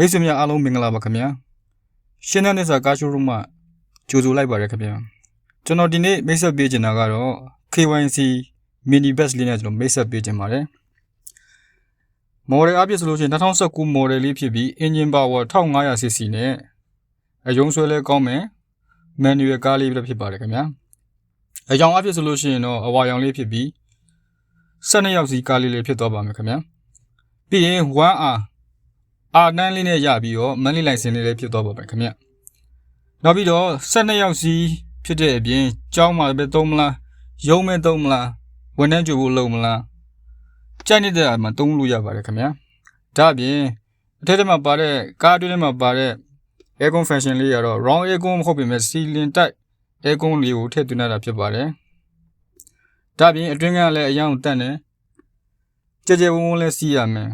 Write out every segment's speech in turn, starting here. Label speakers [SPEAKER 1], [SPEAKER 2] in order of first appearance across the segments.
[SPEAKER 1] မိတ်ဆွေများအားလုံးမင်္ဂလာပါခင်ဗျာရှင်းတဲ့နေ့စာကားရှိုးရုံးမှာကြိုဆိုလိုက်ပါရခင်ဗျာကျွန်တော်ဒီနေ့မိတ်ဆက်ပေးချင်တာကတော့ KYC mini bus လေးနဲ့ကျွန်တော်မိတ်ဆက်ပေးချင်ပါတယ် model အပြည့်ဆိုလို့ရှိရင်2019 model လေးဖြစ်ပြီး engine power 1500cc နဲ့အယုံဆွဲလဲကောင်းမယ် manual ကားလေးပဲဖြစ်ပါတယ်ခင်ဗျာအယောင်အပြည့်ဆိုလို့ရှိရင်တော့အဝါရောင်လေးဖြစ်ပြီး12ရောက်စီကားလေးလေးဖြစ်သွားပါမယ်ခင်ဗျာပြီးရင် 1R အာတန်းလေးနဲ့ရပြီးတော့မန်လေးလိုင်စင်လေးလည်းဖြစ်သွားပါမယ်ခင်ဗျနောက်ပြီးတော့12ရောက်စီဖြစ်တဲ့အပြင်ကျောင်းမှာပဲသုံးမလားရုံးမဲ့သုံးမလားဝန်ထမ်းကြိုဖို့လုပ်မလားကြိုက်နေတဲ့အားမှာသုံးလို့ရပါတယ်ခင်ဗျာဒါအပြင်အထက်ထဲမှာပါတဲ့ကားအတွင်းထဲမှာပါတဲ့ aircon function လေးကတော့ round aircon မဟုတ်ပေမဲ့ ceiling type aircon လေးကိုထည့်သွင်းရတာဖြစ်ပါတယ်ဒါအပြင်အတွင်းကလည်းအရင်တန့်တယ်ကြဲကြဲဝုန်းဝုန်းလည်းစီးရမယ်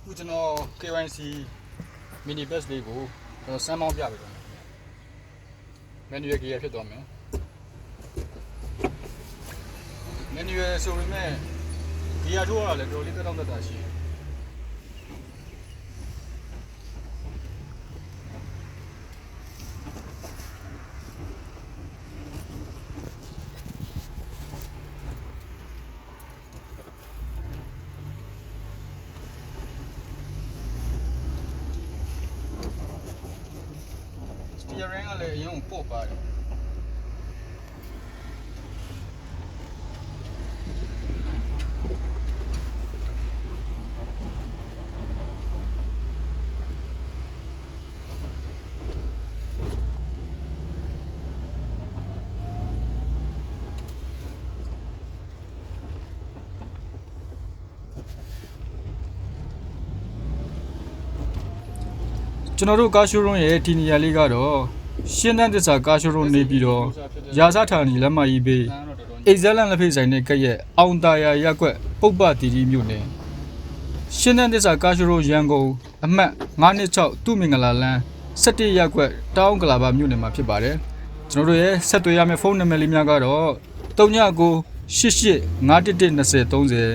[SPEAKER 1] ခုကျွန်တော် KYC mini bus လေးကိုကျွန်တော်စမ်းမောင်းပြပေးပါမယ် manual gear ဖြစ်သွားမယ် manual ဆိုပေမဲ့ gear ထိုးရတာလည်းတော်လေးတက်တာရှိတယ်ဒီရင်းကလည်းအရင်ပို့ပါတယ်ကျွန်တော်တို့ကားရှိုးရုံးရဲ့ဒီနေရာလေးကတော့ရှင်းတဲ့သစ္စာကားရှိုးရုံးနေပြီးတော့ရာဇဌာနီလက်မကြီးပေးအိတ်ဇလန်လက်ဖိတ်ဆိုင်နဲ့ကက်ရဲ့အောင်တာယာရက်ကွက်ပုပ္ပတီတီမြို့နယ်ရှင်းတဲ့သစ္စာကားရှိုးရုံးရန်ကုန်အမှတ်926သူ့မင်္ဂလာလမ်း17ရက်ကွက်တောင်းကလာပါမြို့နယ်မှာဖြစ်ပါတယ်ကျွန်တော်တို့ရဲ့ဆက်သွယ်ရမယ့်ဖုန်းနံပါတ်လေးများကတော့39 88 511 20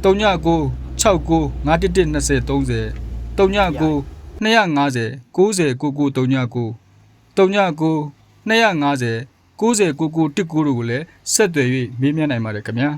[SPEAKER 1] 39 69 511 20 39 250 90 99 39 39 250 90 99 19တို့ကိုလည်းဆက်သွယ်၍မေးမြန်းနိုင်ပါတယ်ခင်ဗျာ